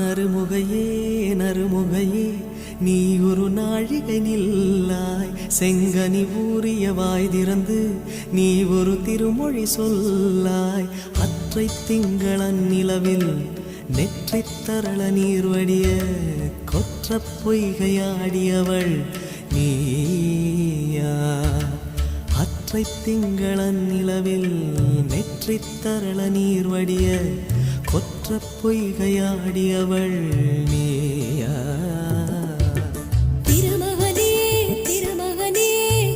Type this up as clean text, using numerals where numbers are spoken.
நறுமுகையே நறுமுகையே நீ ஒரு நாழிகை நில்லாய் செங்கனி ஊறிய வாய் திறந்து நீ ஒரு திருமொழி சொல்லாய் அற்றை திங்களன் நிலவில் நெற்றித் தரள நீர் வடிய கொற்ற பொய்கையாடியவள் நீயா அற்றை திங்களன் நிலவில் நெற்றித் தரள நீர் வடிய கொற்ற பொய்கையாடியவள் நீ